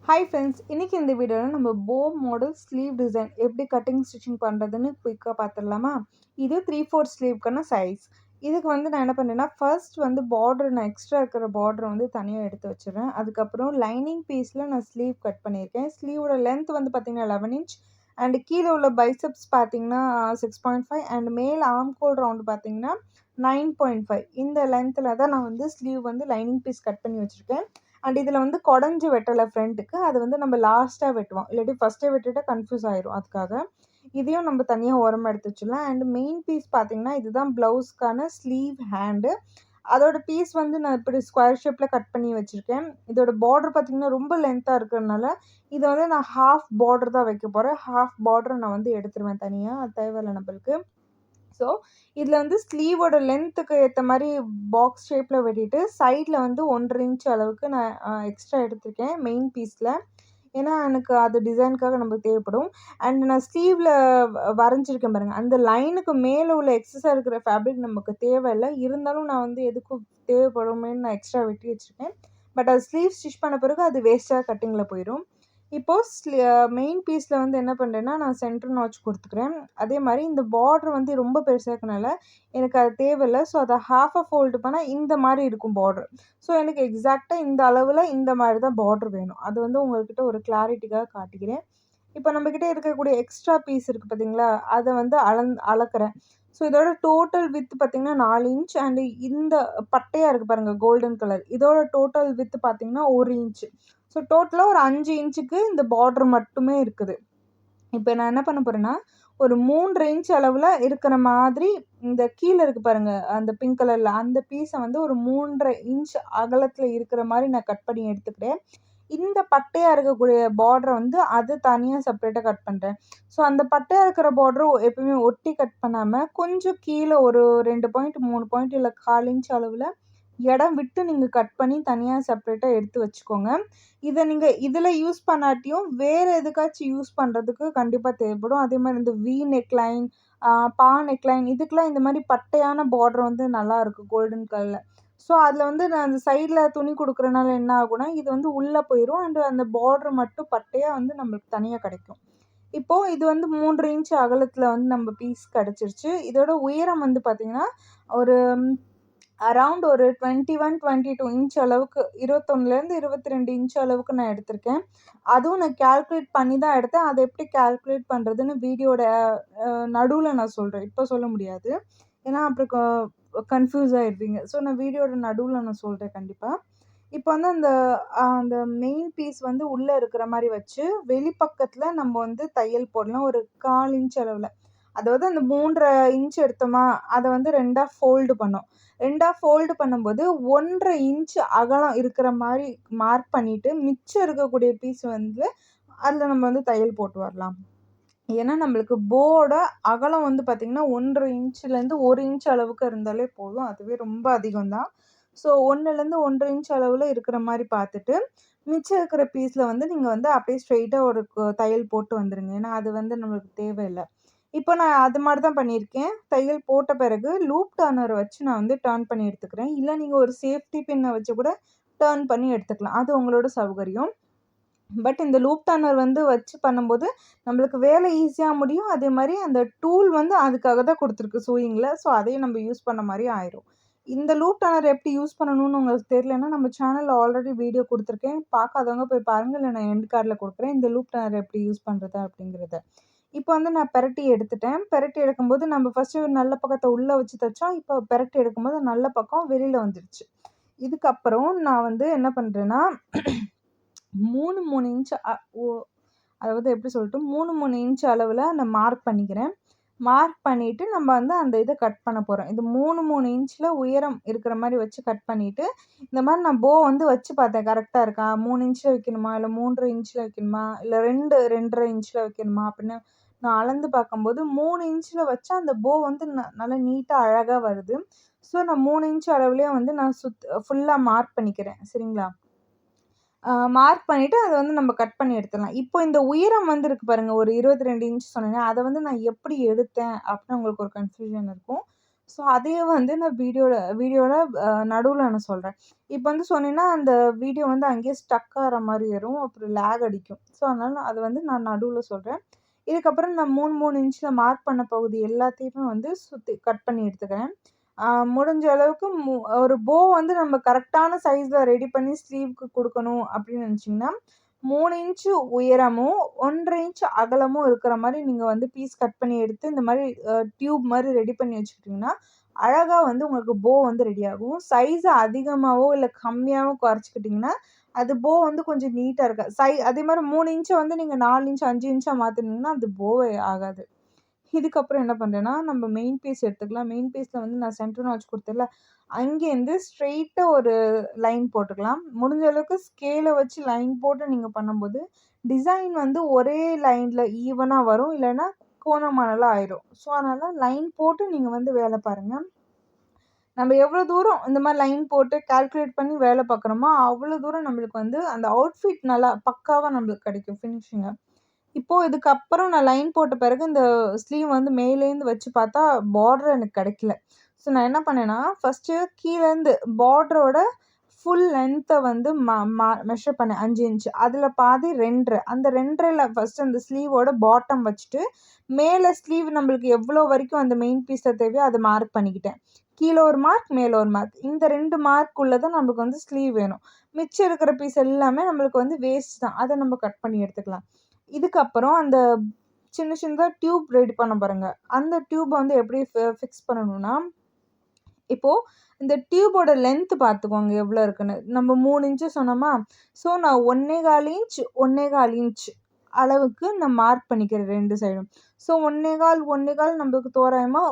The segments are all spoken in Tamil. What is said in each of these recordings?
ஹாய் ஃப்ரெண்ட்ஸ், இன்னைக்கு இந்த வீடியோவில் நம்ம போ மாடல் ஸ்லீவ் டிசைன் எப்படி கட்டிங் ஸ்டிச்சிங் பண்ணுறதுன்னு குயிக்காக பார்த்துடலாமா. இது 3/4 ஸ்லீவ்க்கான சைஸ். இதுக்கு வந்து நான் என்ன பண்ணுறேன்னா, ஃபர்ஸ்ட் வந்து பார்டர் நான் எக்ஸ்ட்ரா இருக்கிற பார்டர் வந்து தனியாக எடுத்து வச்சுருவேன். அதுக்கப்புறம் லைனிங் பீஸில் நான் ஸ்லீவ் கட் பண்ணியிருக்கேன். ஸ்லீவோட லென்த் வந்து பார்த்திங்கன்னா 11 இன்ச் அண்ட் கீழே உள்ள பைசப்ஸ் பார்த்திங்கன்னா 6.5 அண்ட் மேல் ஆம்கோல் ரவுண்டு பார்த்திங்கன்னா 9.5. இந்த லென்த்தில் தான் நான் வந்து ஸ்லீவ் வந்து லைனிங் பீஸ் கட் பண்ணி வச்சுருக்கேன். அண்ட் இதில் வந்து குடஞ்சி வெட்டலை ஃப்ரண்ட்டுக்கு, அது வந்து நம்ம லாஸ்ட்டாக வெட்டுவோம், இல்லாட்டி ஃபஸ்ட்டே வெட்டிட்டா கன்ஃபியூஸ் ஆயிரும். அதுக்காக இதையும் நம்ம தனியாக ஓரமாக எடுத்து வச்சிடலாம். அண்ட் மெயின் பீஸ் பார்த்திங்கன்னா இதுதான் ப்ளவுஸ்க்கான ஸ்லீவ் ஹேண்டு. அதோட பீஸ் வந்து நான் இப்படி ஸ்கொயர் ஷேப்பில் கட் பண்ணி வச்சுருக்கேன். இதோட பார்டர் பார்த்திங்கன்னா ரொம்ப லென்த்தாக இருக்கிறதுனால இதை வந்து நான் ஹாஃப் பார்டர் தான் வைக்க போகிறேன். ஹாஃப் பார்டரை நான் வந்து எடுத்துருவேன் தனியாக, அது தேவையில்லை நம்மளுக்கு. ஸோ இதில் வந்து ஸ்லீவோட லென்த்துக்கு ஏற்ற மாதிரி பாக்ஸ் ஷேப்பில் வெட்டிட்டு சைடில் வந்து 1.5 இன்ச் அளவுக்கு நான் எக்ஸ்ட்ரா எடுத்திருக்கேன் மெயின் பீஸில். ஏன்னா எனக்கு அது டிசைனுக்காக நமக்கு தேவைப்படும். அண்ட் நான் ஸ்லீவில் வரைஞ்சிருக்கேன் பாருங்கள், அந்த லைனுக்கு மேலே உள்ள எக்ஸஸாக இருக்கிற ஃபேப்ரிக் நமக்கு தேவையில்லை. இருந்தாலும் நான் வந்து எதுக்கும் தேவைப்படுமேன்னு நான் எக்ஸ்ட்ரா வெட்டி வச்சுருக்கேன். பட் அது ஸ்லீவ் ஸ்டிச் பண்ண பிறகு அது வேஸ்ட்டாக கட்டிங்கில் போயிடும். இப்போது மெயின் பீஸில் வந்து என்ன பண்ணுறேன்னா, நான் சென்டர் நாட்ச் கொடுத்துக்கிறேன். அதே மாதிரி இந்த பார்டர் வந்து ரொம்ப பெருசாக இருக்கனால எனக்கு அது தேவையில்லை. ஸோ அதை ஹாஃபாக ஃபோல்டு பண்ணால் இந்த மாதிரி இருக்கும் பார்டர். ஸோ எனக்கு எக்ஸாக்டாக இந்த அளவில் இந்த மாதிரி தான் பார்டர் வேணும். அது வந்து உங்கள்கிட்ட ஒரு கிளாரிட்டிக்காக காட்டிக்கிறேன். இப்போ நம்மக்கிட்ட இருக்கக்கூடிய எக்ஸ்ட்ரா பீஸ் இருக்குது பார்த்தீங்களா, அதை வந்து அளக்கிறேன். ஸோ இதோட டோட்டல் வித் பார்த்திங்கன்னா 4 இன்ச் அண்டு இந்த பட்டையாக இருக்குது பாருங்கள் கோல்டன் கலர், இதோட டோட்டல் வித் பார்த்திங்கன்னா 1 இன்ச்சு. ஸோ டோட்டலாக ஒரு 5 இன்ச்சுக்கு இந்த பார்டர் மட்டுமே இருக்குது. இப்போ நான் என்ன பண்ண போகிறேன்னா, ஒரு 3 இன்ச் அளவில் இருக்கிற மாதிரி இந்த கீழே இருக்குது பாருங்கள் அந்த பிங்க் கலரில், அந்த பீஸை வந்து ஒரு 3.5 இன்ச் அகலத்தில் இருக்கிற மாதிரி நான் கட் பண்ணி எடுத்துக்கிறேன். இந்த பட்டையாக இருக்கக்கூடிய பார்டரை வந்து அது தனியாக செப்பரேட்டாக கட் பண்ணுறேன். ஸோ அந்த பட்டையாக இருக்கிற பார்டரும் எப்பவுமே ஒட்டி கட் பண்ணாமல் கொஞ்சம் கீழே ஒரு 2 பாயிண்ட் 3 பாயிண்ட் இல்லை 1/4 இன்ச் அளவில் இடம் விட்டு நீங்கள் கட் பண்ணி தனியாக செப்பரேட்டாக எடுத்து வச்சுக்கோங்க. இதை நீங்கள் இதில் யூஸ் பண்ணாட்டியும் வேறு எதுக்காச்சும் யூஸ் பண்ணுறதுக்கு கண்டிப்பாக தேவைப்படும். அதே மாதிரி இந்த வி நெக்லைன், பா நெக்லைன், இதுக்கெலாம் இந்த மாதிரி பட்டையான பார்டர் வந்து நல்லாயிருக்கும் கோல்டன் கலரில். ஸோ அதில் வந்து நான் அந்த சைடில் துணி கொடுக்குறனால என்ன ஆகும்னா, இது வந்து உள்ளே போயிடும் அண்டு அந்த பார்டர் மட்டும் பட்டையாக வந்து நம்மளுக்கு தனியாக கிடைக்கும். இப்போது இது வந்து 3 இன்ச் அகலத்தில் வந்து நம்ம பீஸ் கிடச்சிருச்சு. இதோட உயரம் வந்து பார்த்திங்கன்னா ஒரு அரவுண்ட் ஒரு 21, 22 இன்ச் அளவுக்கு, 21லேருந்து 22 இன்ச் அளவுக்கு நான் எடுத்திருக்கேன். அதுவும் நான் கால்குலேட் பண்ணி தான் எடுத்தேன். அதை எப்படி கால்குலேட் பண்ணுறதுன்னு வீடியோட நடுவில் நான் சொல்கிறேன், இப்போ சொல்ல முடியாது. ஏன்னா அப்புறம் கன்ஃபியூஸ் ஆகிடுவீங்க. ஸோ நான் வீடியோட நடுவில் நான் சொல்கிறேன் கண்டிப்பாக. இப்போ வந்து அந்த மெயின் பீஸ் வந்து உள்ளே இருக்கிற மாதிரி வச்சு வெளிப்பக்கத்தில் நம்ம வந்து தையல் போடலாம் ஒரு 1/4 இன்ச் அளவில். அதாவது அந்த 3.5 இன்ச் எடுத்தோமா, அதை வந்து 2ஆக ஃபோல்டு பண்ணோம். 2ஆக ஃபோல்டு பண்ணும்போது 1.5 இன்ச் அகலம் இருக்கிற மாதிரி மார்க் பண்ணிவிட்டு மிச்சம் இருக்கக்கூடிய பீஸ் வந்து அதில் நம்ம வந்து தையல் போட்டு வரலாம். ஏன்னா நம்மளுக்கு போவோட அகலம் வந்து பார்த்திங்கன்னா 1.5 இன்ச்லேருந்து 1 இன்ச் அளவுக்கு இருந்தாலே போதும். அதுவே ரொம்ப அதிகம் தான். ஸோ 1லேருந்து 1.5 இன்ச் அளவில் இருக்கிற மாதிரி பார்த்துட்டு மிச்சம் இருக்கிற பீஸில் வந்து நீங்கள் வந்து அப்படியே ஸ்ட்ரெயிட்டாக ஒரு தையல் போட்டு வந்துடுங்க. ஏன்னா அது வந்து நம்மளுக்கு தேவையில்லை. இப்போ நான் அது மாதிரி தான் பண்ணியிருக்கேன். தையல் போட்ட பிறகு லூப் டர்னர் வச்சு நான் வந்து டர்ன் பண்ணி எடுத்துக்கிறேன். இல்லை நீங்கள் ஒரு சேஃப்டி பின்னை வச்சு கூட டர்ன் பண்ணி எடுத்துக்கலாம், அது உங்களோட சௌகரியம். பட் இந்த லூப் டர்னர் வந்து வச்சு பண்ணும்போது நம்மளுக்கு வேலை ஈஸியாக முடியும். அதே மாதிரி அந்த டூல் வந்து அதுக்காக தான் கொடுத்துருக்கு சூயிங்கில். ஸோ அதையும் நம்ம யூஸ் பண்ண மாதிரி ஆயிரும். இந்த லூப் டர்னர் எப்படி யூஸ் பண்ணணும்னு உங்களுக்கு தெரியலன்னா நம்ம சேனலில் ஆல்ரெடி வீடியோ கொடுத்துருக்கேன், பார்க்காதவங்க போய் பாருங்கள். இல்லை நான் எண்ட் கார்டில் கொடுக்குறேன் இந்த லூப் டர்னர் எப்படி யூஸ் பண்ணுறது அப்படிங்கிறத. இப்போ வந்து நான் பெரட்டி எடுத்துட்டேன். பெரட்டி எடுக்கும்போது நம்ம ஃபஸ்ட்டு நல்ல பக்கத்தை உள்ளே வச்சு தைச்சோம். இப்போ பெரட்டி எடுக்கும்போது நல்ல பக்கம் வெளியில் வந்துடுச்சு. இதுக்கப்புறம் நான் வந்து என்ன பண்ணுறேன்னா 3 இன்ச் அதாவது எப்படி சொல்லட்டும் 3 இன்ச் அளவில் நான் மார்க் பண்ணிக்கிறேன். மார்க் பண்ணிவிட்டு நம்ம வந்து அந்த இதை கட் பண்ண போகிறோம். இது 3 இன்ச்சில் உயரம் இருக்கிற மாதிரி வச்சு கட் பண்ணிவிட்டு இந்த மாதிரி நான் போ வந்து வச்சு பார்த்தேன் கரெக்டாக இருக்கா, 3 இன்ச்சில் வைக்கணுமா இல்லை 3.5 இன்ச்சில் வைக்கணுமா இல்லை 2.5 இன்ச்சில் வைக்கணுமா அப்படின்னு நான் அளந்து பார்க்கும்போது 3 இன்ச்சில் வச்சா அந்த போ வந்து நல்லா நீட்டாக அழகாக வருது. ஸோ நான் 3 இன்ச் அளவுலேயே வந்து நான் ஃபுல்லாக மார்க் பண்ணிக்கிறேன். சரிங்களா? மார்க் பண்ணிவிட்டு அதை வந்து நம்ம கட் பண்ணி எடுத்துடலாம். இப்போ இந்த உயரம் வந்து இருக்குது பாருங்கள், ஒரு 22 இன்ச் சொன்னேன், அதை வந்து நான் எப்படி எடுத்தேன் அப்படின்னு உங்களுக்கு ஒரு கன்ஃபியூஷன் இருக்கும். ஸோ அதையும் வந்து நான் வீடியோட நடுவுல நான் சொல்றேன். இப்ப வந்து சொன்னேன்னா, அந்த வீடியோ வந்து அங்கேயே ஸ்டக் ஆற மாரி வரும். அப்புறம் லேக் அடிக்கும். ஸோ அதனால அது வந்து நான் நடுவுல சொல்றேன். இதுக்கப்புறம் நான் 3, 3 இன்ச்ல மார்க் பண்ண பகுதி எல்லாத்தையுமே வந்து சுத்தி கட் பண்ணி எடுத்துக்கிறேன். ஆ முடிஞ்ச அளவுக்கு ஒரு போ வந்து நம்ம கரெக்ட்டான சைஸ்ல ரெடி பண்ணி ஸ்லீவ்க்கு குடுக்கணும் அப்படின்னு நெனச்சீங்கன்னா, 3 இன்ச்சு உயரமும், 1 1/2 இன்ச் அகலமும் இருக்கிற மாரி நீங்க வந்து பீஸ் கட் பண்ணி எடுத்து, இந்த மாரி டியூப் மாரி ரெடி பண்ணி வச்சுக்கிட்டீங்கன்னா, அழகா வந்து உங்களுக்கு போ வந்து ரெடி ஆகும். சைஸ அதிகமாவோ, இல்ல கம்மியாவோ குறைச்சுக்கிட்டீங்கன்னா, அது போ வந்து கொஞ்சம் நீட்டா இருக்காது. அதே மாரி 3 இன்ச்ச வந்து நீங்க 4 இன்ச், 5 இன்ச்சா மாத்துனீங்கன்னா, அது போவே ஆகாது. இதுக்கப்புறம் என்ன பண்றேன்னா, நம்ம மெயின் பீஸ் எடுத்துக்கலாம். மெயின் பீஸ்ல வந்து நான் சென்டர் நாட்ச் குடுத்தேன்ல, அங்கேருந்து ஸ்ட்ரெய்ட்டா ஒரு லைன் போட்டுக்கலாம். முடிஞ்ச அளவுக்கு ஸ்கேல வச்சு லைன் போட்டு நீங்க பண்ணும்போது, டிசைன் வந்து ஒரே லைன்ல ஈவனா வரும். இல்லன்னா கோணமானலா ஆயிரும். ஸோ, அதனால லைன் போட்டு நீங்க வந்து வேல பாருங்க. நம்ம எவ்வளோ தூரம் இந்த மாரி லைன் போட்டு கால்குலேட் பண்ணி வேல பார்க்குறோமோ, அவ்வளோ தூரம் நம்மளுக்கு வந்து அந்த அவுட்ஃபிட் நல்லா பக்காவா நம்மளுக்கு கிடைக்கும் ஃபினிஷிங்கா. இப்போ இதுக்கப்புறம் நான் லைன் போட்ட பிறகு இந்த ஸ்லீவ் வந்து மேலேருந்து வச்சு பார்த்தா, பார்டர் எனக்கு கிடைக்கல. ஸோ நான் என்ன பண்ணேன்னா, ஃபர்ஸ்ட்டு கீழேருந்து பார்டரோட ஃபுல் லென்த்த வந்து ம ம மெஷர் பண்ணேன் 5 இன்ச். அதில பாதி 2 1/2. அந்த 2 1/2ல ஃபர்ஸ்ட்டு அந்த ஸ்லீவோட பாட்டம் வச்சுட்டு, மேல ஸ்லீவ் நம்மளுக்கு எவ்வளோ வரைக்கும் அந்த மெயின் பீஸ்ல தேவையோ அத மார்க் பண்ணிக்கிட்டேன். கீழ ஒரு மார்க், மேல ஒரு மார்க். இந்த 2 மார்க்குள்ள தான் நம்மளுக்கு வந்து ஸ்லீவ் வேணும். மிச்சம் இருக்கிற பீஸ் எல்லாமே நம்மளுக்கு வந்து வேஸ்ட் தான். அத நம்ம கட் பண்ணி எடுத்துக்கலாம். இதுக்கப்புறம் அந்த சின்ன சின்னதா டியூப் ரெடி பண்ணோம் பாருங்க. அந்த டியூப வந்து எப்படி ஃபிக்ஸ் பண்ணணும்னா, இப்போ இந்த டியூபோட லென்த் பார்த்துக்கோங்க எவ்வளோ இருக்குன்னு. நம்ம 3 இன்ச்சு சொன்னோமா? ஸோ நான் 1 1/4 இன்ச், 1 1/4 இன்ச் அளவுக்கு நான் மார்க் பண்ணிக்கிறேன் 2 சைடும். ஸோ 1 1/4, 1 1/4 நம்மளுக்கு தோராயமா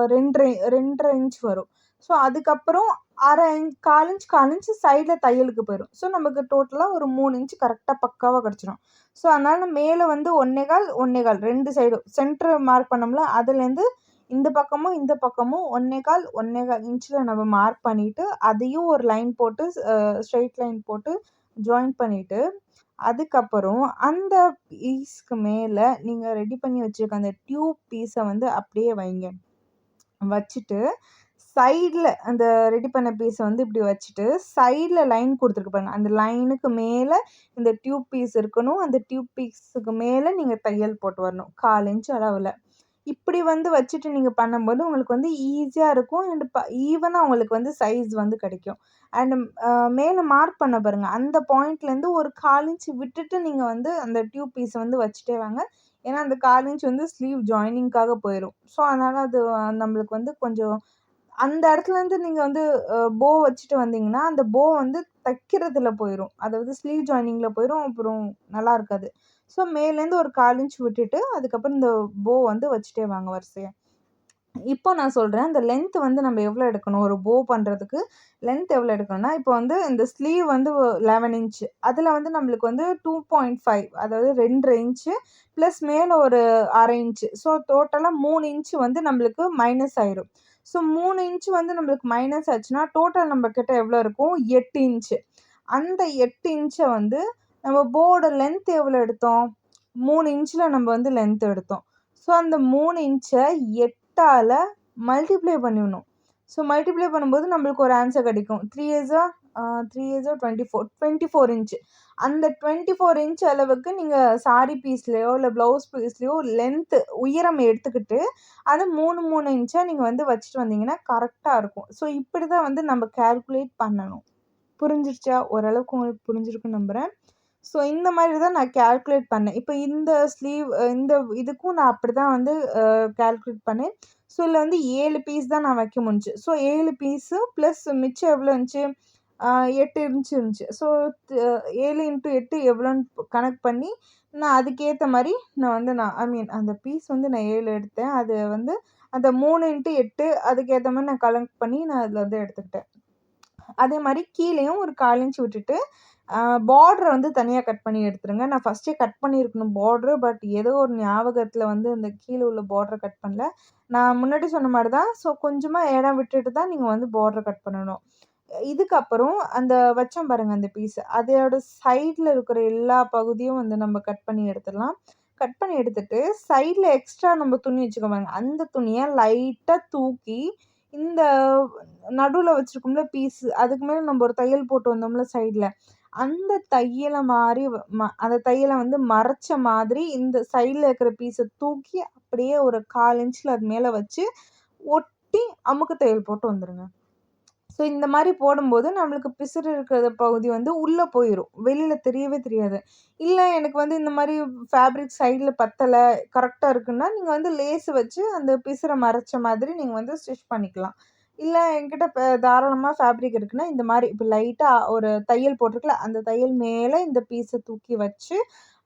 2 1/2 இன்ச் வரும். ஸோ அதுக்கப்புறம் 1/2 இன்ச், 1/4 இன்ச், 1/4 இன்ச் சைட்ல தையலுக்கு போயிரும். ஸோ நமக்கு டோட்டலா ஒரு 3 இன்ச் கரெக்ட்டா பக்காவா கிடைச்சிரும். ஸோ அதனால மேல வந்து 1 1/4, 1 1/4 2 சைடும் சென்டர் மார்க் பண்ணோம்ல, அதுலேருந்து இந்த பக்கமும், இந்த பக்கமும் 1 1/4, 1 1/4 இன்ச்ல நம்ம மார்க் பண்ணிட்டு, அதையும் ஒரு லைன் போட்டு ஸ்ட்ரெய்ட் லைன் போட்டு ஜாயின் பண்ணிட்டு, அதுக்கப்புறம் அந்த பீஸ்க்கு மேல நீங்க ரெடி பண்ணி வச்சிருக்க அந்த டியூப் பீஸ வந்து அப்படியே வைங்க. வச்சுட்டு, சைட்ல அந்த ரெடி பண்ண பீஸ வந்து இப்படி வச்சுட்டு, சைட்ல லைன் குடுத்துருக்கு பாருங்க. அந்த லைனுக்கு மேல இந்த டியூப் பீஸ் இருக்கணும். அந்த டியூப் பீஸுக்கு மேல நீங்க தையல் போட்டு வரணும். 1/4 இன்ச் அளவுல. இப்படி வந்து வச்சுட்டு நீங்க பண்ணும்போது, உங்களுக்கு வந்து ஈஸியா இருக்கும். அண்ட் ஈவனா உங்களுக்கு வந்து சைஸ் வந்து கிடைக்கும். அண்ட் அ மேல மார்க் பண்ண பாருங்க. அந்த பாயிண்ட்லேருந்து ஒரு 1/4 இன்ச் விட்டுட்டு நீங்க வந்து அந்த டியூப் பீஸ வந்து வச்சுட்டே வாங்க. ஏன்னா, அந்த 1/4 இன்ச் வந்து ஸ்லீவ் ஜாயினிங்க்காக போயிரும். ஸோ, அதனால அது நம்மளுக்கு வந்து கொஞ்சம் அந்த இடத்துலருந்து நீங்க வந்து போ வச்சுட்டு வந்தீங்கன்னா, அந்த போ வந்து தைக்கிறதுல போயிரும். அதாவது ஸ்லீவ் ஜாயினிங்ல போயிரும். அப்புறம் நல்லா இருக்காது. ஸோ, மேலேருந்து ஒரு 1/4 இன்ச் விட்டுட்டு, அதுக்கப்புறம் இந்த போ வந்து வச்சுட்டே வாங்க வரிசையா. இப்போ நான் சொல்றேன். அந்த லென்த் வந்து நம்ம எவ்வளோ எடுக்கணும்? ஒரு போ பண்றதுக்கு லென்த் எவ்வளோ எடுக்கணும்னா, இப்போ வந்து இந்த ஸ்லீவ் வந்து 11 இன்ச். அதில வந்து நம்மளுக்கு வந்து 2.5 அதாவது 2 1/2 இன்ச்சு பிளஸ் மேல ஒரு 1/2 இன்ச்சு. ஸோ டோட்டலா 3 இன்ச் வந்து நம்மளுக்கு மைனஸ் ஆயிரும். ஸோ 3 இன்ச் வந்து நம்மளுக்கு மைனஸ் ஆச்சுன்னா, டோட்டல் நம்ம கிட்ட எவ்வளோ இருக்கும்? 8 இன்ச்சு. அந்த 8 இன்ச்ச வந்து நம்ம போவோட லென்த் எவ்வளோ எடுத்தோம்? 3 இன்ச்ல நம்ம வந்து லென்த் எடுத்தோம். ஸோ அந்த 3 இன்ச்ச 8ஆல மல்டிப்ளை பண்ணிடணும். ஸோ மல்டிப்ளை பண்ணும்போது நம்மளுக்கு ஒரு ஆன்ஸர் கிடைக்கும். 3 இயர்ஸா 3 இயர்ஸா 24 இன்ச். அந்த 24 இன்ச் அளவுக்கு நீங்க சாரி பீஸ்லயோ, இல்ல ப்ளவுஸ் பீஸ்லயோ லென்த் உயரம் எடுத்துக்கிட்டு, அத 3, 3 இன்ச்சா நீங்க வந்து வச்சுட்டு வந்தீங்கன்னா கரெக்ட்டா இருக்கும். ஸோ இப்படிதான் வந்து நம்ம கால்குலேட் பண்ணணும். புரிஞ்சிருச்சா? ஓரளவுக்கு உங்களுக்கு புரிஞ்சிருக்கும்னு நம்புறேன். ஸோ இந்த மாதிரி தான் நான் கால்குலேட் பண்ணேன். இப்ப இந்த ஸ்லீவ் இந்த இதுக்கும் நான் அப்படிதான் வந்து கால்குலேட் பண்ணேன். ஸோ இதுல வந்து 7 பீஸ் தான் நான் வைக்க முடிஞ்சுச்சு. ஸோ 7 பீஸு பிளஸ் மிச்சம் எவ்வளோ இருந்துச்சு? 8 இன்ச் இருந்துச்சு. ஸோ த் 7 இன்டூ 8 எவ்வளோன்னு கணக்கு பண்ணி, நான் அதுக்கேத்த மாரி ஐ மீன் அந்த பீஸ் வந்து நான் 7 எடுத்தேன். அது வந்து அந்த 3 இன்டூ 8 அதுக்கேத்த மாரி நான் கணக்கு பண்ணி நான் அதுல வந்து எடுத்துக்கிட்டேன். அதே மாரி கீழயும் ஒரு 1/4 இன்ச் விட்டுட்டு, பார்டர வந்து தனியா கட் பண்ணி எடுத்துருங்க. நான் ஃபர்ஸ்ட்டே கட் பண்ணியிருக்கணும் பார்டரு. பட் ஏதோ ஒரு ஞாபகத்துல வந்து அந்த கீழ உள்ள பார்டர கட் பண்ணல. நான் முன்னாடி சொன்ன மாரி தான். ஸோ கொஞ்சமா இடம் விட்டுட்டு தான் நீங்க வந்து பார்டர கட் பண்ணணும். இதுக்கப்புறம் அந்த வச்சோம் பாருங்க அந்த பீஸ். அதோட சைட்ல இருக்கிற எல்லா பகுதியும் வந்து நம்ம கட் பண்ணி எடுத்துடலாம். கட் பண்ணி எடுத்துட்டு, சைட்ல எக்ஸ்ட்ரா நம்ம துணி வச்சுருக்கோம் பாருங்க, அந்த துணிய லைட்டா தூக்கி, இந்த நடுவுல வச்சிருக்கோம்ல பீஸு, அதுக்கு மேல நம்ம ஒரு தையல் போட்டு வந்தோம்ல சைட்ல, அந்த தையல மாரி அந்த தையல வந்து மறைச்ச மாதிரி இந்த சைட்ல இருக்கிற பீஸ தூக்கி, அப்படியே ஒரு 1/4 இன்ச்ல அது மேல வச்சு, ஒட்டி அமுக்கு தையல் போட்டு வந்துருங்க. ஸோ இந்த மாரி போடும்போது நம்மளுக்கு பிசிறு இருக்கிற பகுதி வந்து உள்ள போயிரும். வெளில தெரியவே தெரியாது. இல்ல எனக்கு வந்து இந்த மாரி ஃபேப்ரிக் சைட்ல பத்தல, கரெக்ட்டா இருக்குன்னா, நீங்க வந்து லேஸ் வச்சு அந்த பிசிற மறைச்ச மாதிரி நீங்க வந்து ஸ்டிச் பண்ணிக்கலாம். இல்ல என்கிட்ட தாராளமா ஃபேப்ரிக் இருக்குன்னா, இந்த மாரி இப்ப லைட்டா ஒரு தையல் போட்டிருக்குல்ல, அந்த தையல் மேல இந்த பீஸ தூக்கி வச்சு,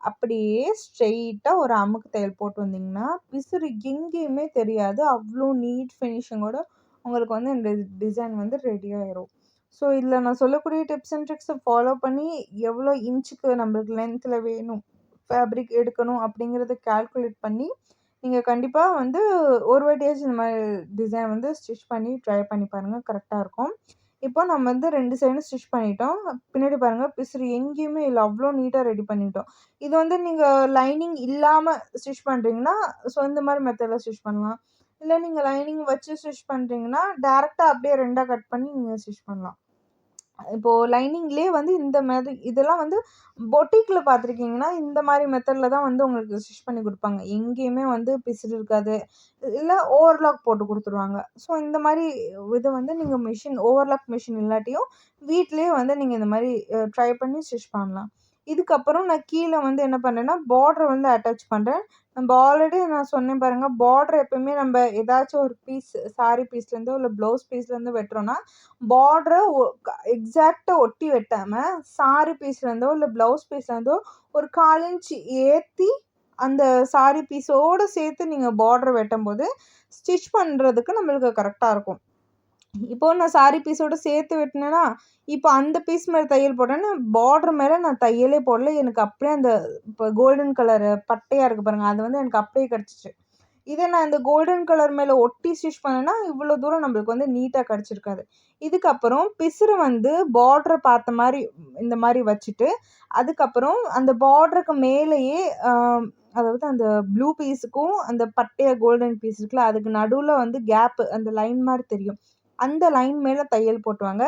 அப்படியே ஸ்ட்ரெயிட்டா ஒரு அமுக்கு தையல் போட்டு வந்தீங்கன்னா, பிசிறு எங்கேயுமே தெரியாது. அவ்ளோ நீட் ஃபினிஷிங்கோட உங்களுக்கு வந்து இந்த டிசைன் வந்து ரெடி ஆயிரும். ஸோ, இதில நான் சொல்லக்கூடிய டிப்ஸ் அண்ட் ட்ரிக்ஸ ஃபாலோ பண்ணி எவ்வளோ இன்ச்சுக்கு நம்மளுக்கு லென்த்ல வேணும், ஃபேப்ரிக் எடுக்கணும் அப்படிங்கிறத கால்குலேட் பண்ணி, நீங்க கண்டிப்பா வந்து ஒரு வாட்டியாச்சும் இந்த மாரி டிசைன் வந்து ஸ்டிச் பண்ணி ட்ரை பண்ணி பாருங்க. கரெக்ட்டா இருக்கும். இப்போ நம்ம வந்து 2 சைடும் ஸ்டிச் பண்ணிட்டோம். பின்னாடி பாருங்க பிசுறு எங்கேயுமே இல்ல. அவ்ளோ நீட்டா ரெடி பண்ணிட்டோம். இது வந்து நீங்க லைனிங் இல்லாம ஸ்டிச் பண்றீங்கன்னா, ஸோ இந்த மாரி மெத்தட்ல ஸ்டிச் பண்ணலாம். இல்ல நீங்க லைனிங் வச்சு ஸ்டிச் பண்றீங்கன்னா, டைரக்ட்டா அப்படியே 2ஆ கட் பண்ணி நீங்க ஸ்டிச் பண்ணலாம். இப்போ லைனிங்லயே வந்து இந்த மாதிரி இதெல்லாம் வந்து பொட்டிக்ல பார்த்துருக்கீங்கன்னா, இந்த மாரி மெத்தட்ல தான் வந்து உங்களுக்கு ஸ்டிச் பண்ணி குடுப்பாங்க. எங்கேயுமே வந்து பிசிறு இருக்காது. இல்ல ஓவர்லாக் போட்டு குடுத்துருவாங்க. ஸோ இந்த மாரி இத வந்து நீங்க ஓவர்லாக் மிஷின் இல்லாட்டியும், வீட்லயே வந்து நீங்க இந்த மாரி ட்ரை பண்ணி ஸ்டிச் பண்ணலாம். இதுக்கப்புறம் நான் கீழ வந்து என்ன பண்றேன்னா, பார்டர் வந்து அட்டாச் பண்றேன். நம்ப ஆல்ரெடி நான் சொன்னேன் பாருங்க, பார்டர் எப்பவுமே நம்ப ஏதாச்சும் ஒரு பீஸ் சாரி பீஸ்லேருந்தோ, இல்ல ப்ளவுஸ் பீஸ்லேருந்தோ வெட்டுறோம்னா, பார்டர எக்ஸாக்ட்டா ஒட்டி வெட்டாம, சாரி பீஸ்லேருந்தோ, இல்ல ப்ளவுஸ் பீஸ்லேருந்தோ ஒரு 1/4 இன்ச் ஏத்தி, அந்த சாரி பீஸோட சேர்த்து நீங்க பார்டர் வெட்டும்போது, ஸ்டிச் பண்றதுக்கு நம்மளுக்கு கரெக்ட்டா இருக்கும். இப்போ நான் சாரி பீஸோட சேர்த்து வெட்டுனேன்னா, இப்போ அந்த பீஸ் மேல தையல் போட்டேன்னா, பார்டர் மேல நான் தையலே போடல. எனக்கு அப்படியே அந்த இப்போ கோல்டன் கலரு பட்டையா இருக்கு பாருங்க, அது வந்து எனக்கு அப்படியே கிடைச்சுச்சு. இதே நான் இந்த கோல்டன் கலர் மேல ஒட்டி ஸ்டிச் பண்ணேன்னா, இவ்வளோ தூரம் நம்மளுக்கு வந்து நீட்டா கிடைச்சிருக்காது. இதுக்கப்புறம் பிசுறு வந்து பார்டர பார்த்த மாரி இந்த மாரி வச்சுட்டு, அதுக்கப்புறம் அந்த பார்டருக்கு மேலேயே அ அதாவது அந்த ப்ளூ பீஸுக்கும், அந்த பட்டையா கோல்டன் பீஸ் இருக்குல்ல, அதுக்கு நடுவுல வந்து அந்த லைன் மாரி தெரியும். அந்த லைன் மேல தையல் போட்டுவாங்க.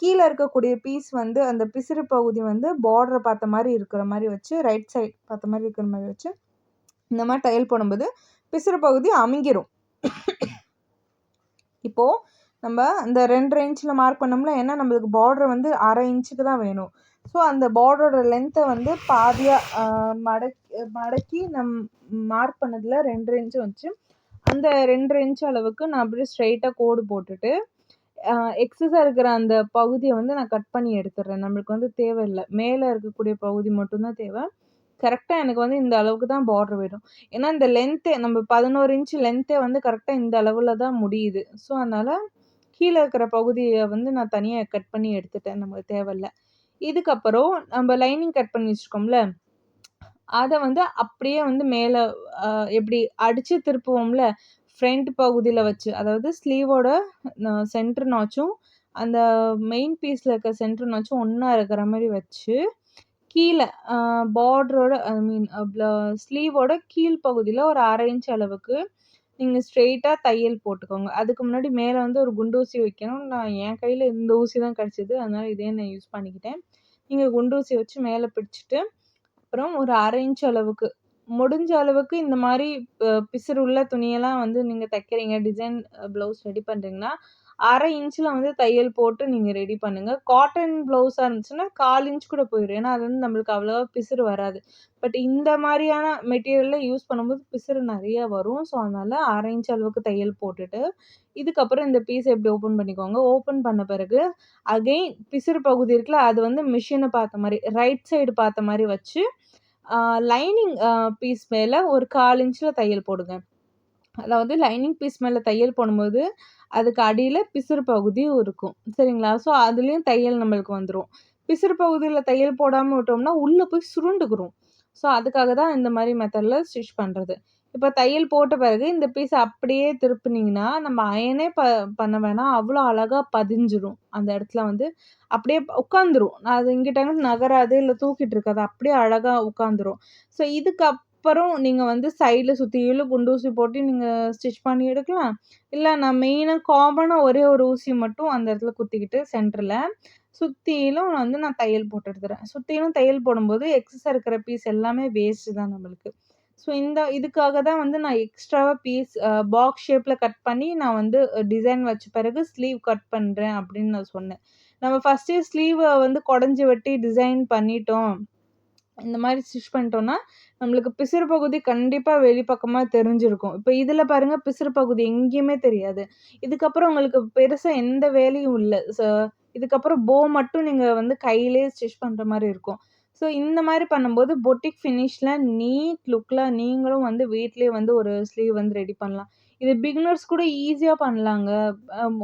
கீழ இருக்கக்கூடிய பீஸ் வந்து அந்த பிசிறு பகுதி வந்து பார்டர பார்த்த மாரி இருக்கிற மாரி வச்சு, ரைட் சைட் பார்த்த மாரி இருக்கிற மாரி வச்சு, இந்த மாரி தையல் போடும்போது பிசுறு பகுதி அமுங்கிரும். இப்போ நம்ம அந்த 2 1/2 இன்ச்ல மார்க் பண்ணோம்ல, ஏன்னா நம்மளுக்கு பார்டர் வந்து 1/2 இன்ச்சுக்கு தான் வேணும். ஸோ அந்த பார்டரோட லென்த்த வந்து பாதியா மடக்கி மார்க் பண்ணதுல 2 1/2 இன்ச் வச்சு, அந்த 2 1/2 இன்ச் அளவுக்கு நான் அப்படியே ஸ்ட்ரெயிட்டா கோடு போட்டுட்டு, அ எக்ஸஸா இருக்கிற அந்த பகுதிய வந்து நான் கட் பண்ணி எடுத்துடுறேன். நம்மளுக்கு வந்து தேவையில்ல. மேல இருக்கக்கூடிய பகுதி மட்டும் தான் தேவை. கரெக்ட்டா எனக்கு வந்து இந்த அளவுக்கு தான் பார்டர் வேணும். ஏன்னா இந்த லென்த்தே நம்ம 11 இன்ச் லென்த்தே வந்து கரெக்ட்டா இந்த அளவுல தான் முடியுது. ஸோ, அதனால கீழ இருக்கிற பகுதிய வந்து நான் தனியா கட் பண்ணி எடுத்துட்டேன். நமக்கு தேவையில்ல. இதுக்கப்புறம் நம்ம லைனிங் கட் பண்ணி வச்சிருக்கோம்ல, அத வந்து அப்படியே வந்து மேல அ எப்படி அடிச்சு திருப்புவோம்ல, ஃப்ரண்ட் பகுதியில வச்சு, அதாவது ஸ்லீவோட சென்டர் நாச்சும், அந்த மெயின் பீஸ்ல இருக்க சென்டர் நாச்சும் ஒண்ணா இருக்கிற மாரி வச்சு, கீழ அ பார்டரோட ஐ மீன் ஸ்லீவோட கீழ் பகுதியில ஒரு 1/2 இன்ச் அளவுக்கு நீங்க ஸ்ட்ரெயிட்டா தையல் போட்டுக்கோங்க. அதுக்கு முன்னாடி மேல வந்து ஒரு குண்டூசி வைக்கணும். நான் என் கையில இந்த ஊசி தான் கிடைச்சது. அதனால இதே நான் யூஸ் பண்ணிக்கிட்டேன். நீங்க குண்டூசி வச்சு மேல பிடிச்சுட்டு, அப்புறம் ஒரு 1/2 இன்ச் அளவுக்கு, முடிஞ்ச அளவுக்கு இந்த மாரி பிசுறு உள்ள துணியெல்லாம் வந்து நீங்க தைக்கிறீங்க, டிசைன் ப்ளவுஸ் ரெடி பண்றீங்கன்னா, 1/2 இன்ச்ல வந்து தையல் போட்டு நீங்க ரெடி பண்ணுங்க. காட்டன் ப்ளவுஸா இருந்துச்சுன்னா, 1/4 இன்ச் கூட போயிரும். ஏன்னா, அது வந்து நம்மளுக்கு அவ்வளவா பிசுறு வராது. பட் இந்த மாரியான மெட்டீரியல்ல யூஸ் பண்ணும்போது பிசுறு நெறைய வரும். ஸோ, அதனால 1/2 இன்ச் அளவுக்கு தையல் போட்டுட்டு, இதுக்கப்புறம் இந்த பீஸ இப்படி ஓப்பன் பண்ணிக்கோங்க. ஓப்பன் பண்ண பிறகு, அகைன் பிசுறு பகுதி இருக்குல்ல, அது வந்து மிஷின பார்த்த மாரி, ரைட் சைடு பார்த்த மாரி வச்சு, அ லைனிங் பீஸ் மேல ஒரு 1/4 இன்ச்ல தையல் போடுங்க. அதாவது லைனிங் பீஸ் மேல தையல் போடும்போது, அதுக்கு அடியில பிசுறு பகுதியும் இருக்கும். சரிங்களா? ஸோ, அதுலயும் தையல் நம்மளுக்கு வந்துரும். பிசுறு பகுதியில தையல் போடாம விட்டோம்னா, உள்ள போய் சுருண்டுக்குரும். ஸோ, அதுக்காக தான் இந்த மாரி மெத்தட்ல ஸ்டிச் பண்றது. இப்ப தையல் போட்ட பிறகு இந்த பீஸ அப்படியே திருப்புனீங்கன்னா, நம்ம அயர்னே பண்ண வேணாம். அவ்வளோ அழகா பதிஞ்சிரும். அந்த இடத்துல வந்து அப்படியே உட்காந்துரும். அது இங்கிட்டு அங்கிட்டு நகராது, இல்ல தூக்கிட்டு இருக்காது. அப்படியே அழகா உட்காந்துரும். ஸோ, இதுக்கு அப்புறம் நீங்க வந்து சைடுல சுத்திலும் குண்டு ஊசி போட்டு நீங்க ஸ்டிச் பண்ணி எடுக்கலாம். இல்ல நான் மெயினா காமனா ஒரே ஒரு ஊசி மட்டும் அந்த இடத்துல குத்திக்கிட்டு சென்டர்ல, சுத்திலும் வந்து நான் தையல் போட்டு எடுத்துறேன். சுத்திலும் தையல் போடும்போது எக்ஸஸா இருக்கிற பீஸ் எல்லாமே வேஸ்ட் தான் நம்மளுக்கு. ஸோ இதுக்காக தான் வந்து நான் எக்ஸ்ட்ராவா பீஸ் பாக்ஸ் ஷேப்ல கட் பண்ணி நான் வந்து டிசைன் வச்ச பிறகு ஸ்லீவ் கட் பண்றேன் அப்படின்னு நான் சொன்னேன். நம்ம ஃபர்ஸ்ட்டே ஸ்லீவ வந்து கொடஞ்சு வெட்டி டிசைன் பண்ணிட்டோம். இந்த மாரி ஸ்டிச் பண்ணிட்டோம்னா, நம்மளுக்கு பிசுறு பகுதி கண்டிப்பா வெளிப்பக்கமா தெரிஞ்சிருக்கும். இப்ப இதுல பாருங்க பிசுறு பகுதி எங்கேயுமே தெரியாது. இதுக்கப்புறம் உங்களுக்கு பெருசா எந்த வேலையும் இல்ல. இதுக்கப்புறம் மட்டும் நீங்க வந்து கையிலேயே ஸ்டிச் பண்ற மாரி இருக்கும். ஸோ இந்த மாரி பண்ணும்போது பொட்டிக் ஃபினிஷ்ல நீட் லுக்ல நீங்களும் வந்து வீட்லயே வந்து ஒரு ஸ்லீவ் வந்து ரெடி பண்ணலாம். இது பிகினர்ஸ் கூட ஈஸியா பண்ணலாங்க.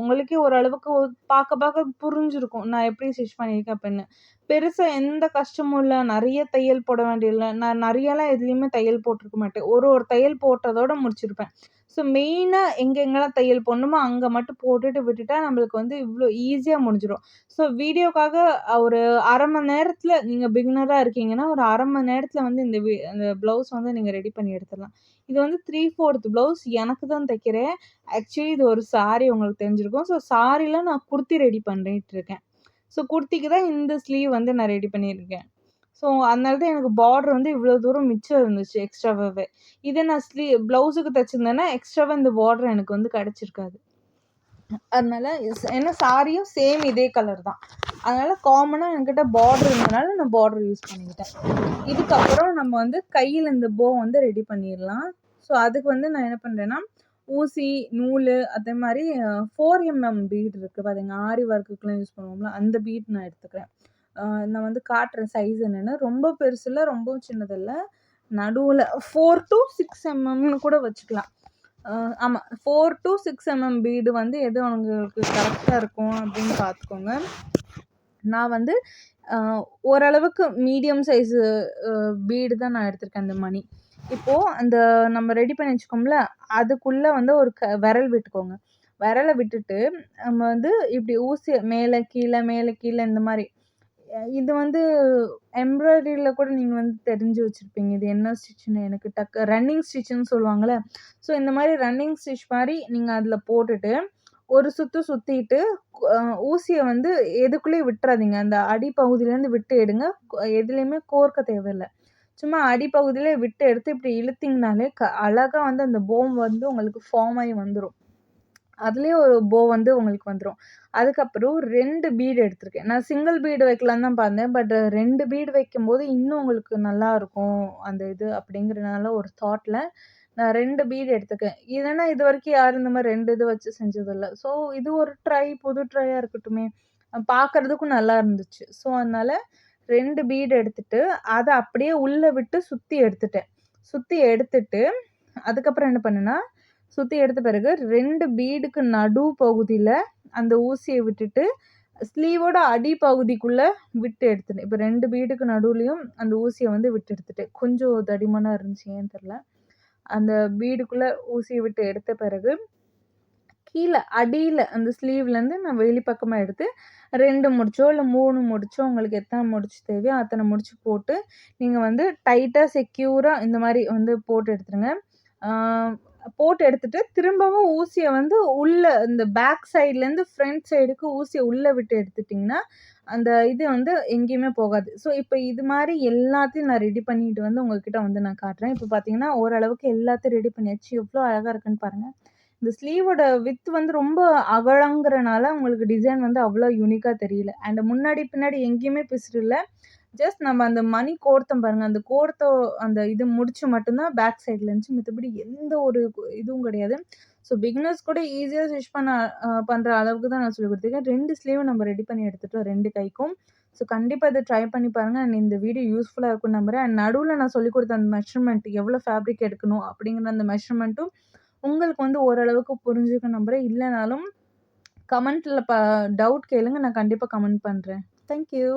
உங்களுக்கே ஓரளவுக்கு பாக்க பாக்க புரிஞ்சிருக்கும். நான் எப்படி ஸ்டிச் பண்ணியிருக்கேன் அப்படின்னு. பெருசா எந்த கஷ்டமும் இல்ல. நெறைய தையல் போட வேண்டியதில்ல. நான் நெறையலாம் எதுலயுமே தையல் போட்டுருக்க மாட்டேன். ஒரு தையல் போட்டதோட முடிச்சிருப்பேன். ஸோ மெயினா எங்கெங்கலாம் தையல் போடணுமோ, அங்க மட்டும் போட்டுட்டு விட்டுட்டா நம்மளுக்கு வந்து இவ்ளோ ஈஸியா முடிஞ்சிரும். ஸோ வீடியோக்காக ஒரு 1/2 மணி நேரத்துல நீங்க பிகினரா இருக்கீங்கன்னா, ஒரு 1/2 மணி நேரத்துல வந்து அந்த ப்ளவுஸ் வந்து நீங்க ரெடி பண்ணி எடுத்துடலாம். இது வந்து 3/4 ப்ளவுஸ் எனக்கு தான் தைக்கிறேன். ஆக்சுவலி இது ஒரு சாரி உங்களுக்கு தெரிஞ்சிருக்கும். ஸோ சாரில நான் குர்த்தி ரெடி பண்ணிட்டு இருக்கேன். ஸோ குர்த்திக்கு தான் இந்த ஸ்லீவ் வந்து நான் ரெடி பண்ணியிருக்கேன். ஸோ அதனால தான் எனக்கு பார்டர் வந்து இவ்வளோ தூரம் மிச்சம் இருந்துச்சு எக்ஸ்ட்ராவாவே. இதே நான் ப்ளவுஸுக்கு தச்சிருந்தேன்னா, எக்ஸ்ட்ராவா இந்த பார்டர் எனக்கு வந்து கிடைச்சிருக்காது. அதனால ஏன்னா சாரியும் சேம் இதே கலர் தான். அதனால காமனா என்கிட்ட பார்டர் இருந்தனால நான் பார்டர் யூஸ் பண்ணிக்கிட்டேன். இதுக்கப்புறம் நம்ம வந்து கையில இந்த வந்து ரெடி பண்ணிரலாம். ஸோ அதுக்கு வந்து நான் என்ன பண்றேன்னா, ஊசி, நூலு அதே மாரி 4 எம்எம் பீட் இருக்கு பாத்தீங்க. ஆரி ஒர்க்குக்குலாம் யூஸ் பண்ணுவோம்ல, அந்த பீட் நான் எடுத்துக்கிறேன். நான் வந்து காட்டுறேன் சைஸ் என்னன்னு. ரொம்ப பெருசு இல்ல, ரொம்பவும் சின்னது இல்ல. நடுவுல 4 டூ 6 எம்எம்னு கூட வச்சுக்கலாம். ஆமா 4 டூ 6 எம்எம் பீடு வந்து எது உங்களுக்கு கரெக்ட்டா இருக்கும் அப்படின்னு பார்த்துக்கோங்க. நான் வந்து ஓரளவுக்கு மீடியம் சைஸு பீடு தான் நான் எடுத்திருக்கேன் அந்த மணி. இப்போ அந்த நம்ம ரெடி பண்ணி வச்சுக்கோம்ல, அதுக்குள்ள வந்து ஒரு விரல் விட்டுக்கோங்க. விரல விட்டுட்டு நம்ம வந்து இப்படி ஊசிய மேல, கீழ, மேல, கீழ இந்த மாரி. இது வந்து எம்ப்ராய்டரில கூட நீங்க வந்து தெரிஞ்சு வச்சிருப்பீங்க. இது என்ன ஸ்டிச்சுன்னு எனக்கு ரன்னிங் ஸ்டிச்சுன்னு சொல்லுவாங்கல்ல. ஸோ இந்த மாரி ரன்னிங் ஸ்டிச் மாரி நீங்க அதில போட்டுட்டு, ஒரு சுத்து சுத்திட்டு அ ஊசிய வந்து எதுக்குள்ளயும் விட்டுறாதீங்க. அந்த அடிப்பகுதியிலேருந்து விட்டு எடுங்க. எதுலயுமே கோர்க்க தேவையில்ல. சும்மா அடிப்பகுதியில விட்டு எடுத்து இப்படி இழுத்தீங்கனாலே அழகா வந்து அந்த வந்து உங்களுக்கு ஃபார்ம் ஆயி வந்துரும். அதுலயே ஒரு வந்து உங்களுக்கு வந்துரும். அதுக்கப்புறம் 2 பீட் எடுத்திருக்கேன். நான் சிங்கிள் பீடு வைக்கலான்னு தான் பார்த்தேன். பட் 2 பீடு வைக்கும்போது இன்னும் உங்களுக்கு நல்லாருக்கும். அந்த இது அப்படிங்கிறனால ஒரு தாட்ல நான் 2 பீட் எடுத்துக்கேன். இல்லன்னா இதுவரைக்கும் யாரும் இந்த மாரி 2 இது வச்சு செஞ்சதில்ல. ஸோ இது ஒரு புது ட்ரையா இருக்கட்டுமே! பார்க்கறதுக்கும் நல்லா இருந்துச்சு. ஸோ அதனால 2 பீட் எடுத்துட்டு, அத அப்படியே உள்ள விட்டு சுத்தி எடுத்துட்டேன். சுத்தி எடுத்துட்டு, அதுக்கப்புறம் என்ன பண்ணேன்னா, சுத்தி எடுத்த பிறகு 2 பீடுக்கு நடு பகுதியில அந்த ஊசிய விட்டுட்டு, ஸ்லீவோட அடிப்பகுதிக்குள்ள விட்டு எடுத்துட்டேன். இப்ப 2 பீடுக்கு நடுவுலயும் அந்த ஊசிய வந்து விட்டு எடுத்துட்டேன். கொஞ்சம் தடிமனா இருந்துச்சு ஏன்னு தெரியல. அந்த பீடுக்குள்ள ஊசிய விட்டு எடுத்த பிறகு, கீழ அடியில அந்த ஸ்லீவ்லேருந்து நான் வெளிப்பக்கமா எடுத்து 2 முடிச்சோ, இல்ல 3 முடிச்சோ உங்களுக்கு எத்தன முடிச்சு தேவையோ அத்தன முடிச்சு போட்டு, நீங்க வந்து டைட்டா செக்யூரா இந்த மாரி வந்து போட்டு எடுத்துருங்க. ஆ போட்டு எடுத்துட்டு, திரும்பவும் ஊசிய வந்து உள்ள இந்த பேக் சைட்லேருந்து ஃப்ரண்ட் சைடுக்கு ஊசிய உள்ள விட்டு எடுத்துட்டீங்கன்னா, அந்த இது வந்து எங்கேயுமே போகாது. ஸோ, இப்ப இது மாரி எல்லாத்தையும் நான் ரெடி பண்ணிட்டு வந்து உங்ககிட்ட வந்து நான் காட்டுறேன். இப்ப பார்த்தீங்கன்னா, ஓரளவுக்கு எல்லாத்தையும் ரெடி பண்ணியாச்சு. எவ்ளோ அழகா இருக்குன்னு பாருங்க. இந்த ஸ்லீவோட விட்த் வந்து ரொம்ப அகலங்கிறனால உங்களுக்கு டிசைன் வந்து அவ்ளோ யூனிக்கா தெரியல. அண்ட் முன்னாடி, பின்னாடி எங்கேயுமே பிசுறு இல்ல. ஜஸ்ட் நம்ம அந்த மணி கோர்த்தோம் பாருங்க. அந்த அந்த இது முடிச்சு மட்டும் தான் பேக் சைட்ல இருந்துச்சு. மத்தபடி எந்த ஒரு இதுவும் கிடையாது. ஸோ பிகினர்ஸ் கூட ஈஸியா ஸ்டிச் பண்ற அளவுக்கு தான் நான் சொல்லிக் குடுத்துருக்கேன். 2 ஸ்லீவும் நம்ம ரெடி பண்ணி எடுத்துட்டோம் 2 கைக்கும். ஸோ கண்டிப்பா இத ட்ரை பண்ணி பாருங்க. அண்ட் இந்த வீடியோ யூஸ்ஃபுல்லா இருக்கும்னு நம்புறேன். அண்ட் நடுவுல நான் சொல்லிக் குடுத்த அந்த மெஷர்மென்ட் எவ்வளோ ஃபேப்ரிக் எடுக்கணும் அப்படிங்கிற அந்த மெஷர்மென்ட்டும் உங்களுக்கு வந்து ஓரளவுக்கு புரிஞ்சிருக்கும்னு நம்புறேன். இல்லனாலும் கமெண்ட்ல டவுட் கேளுங்க. நான் கண்டிப்பா கமெண்ட் பண்றேன். Thank you.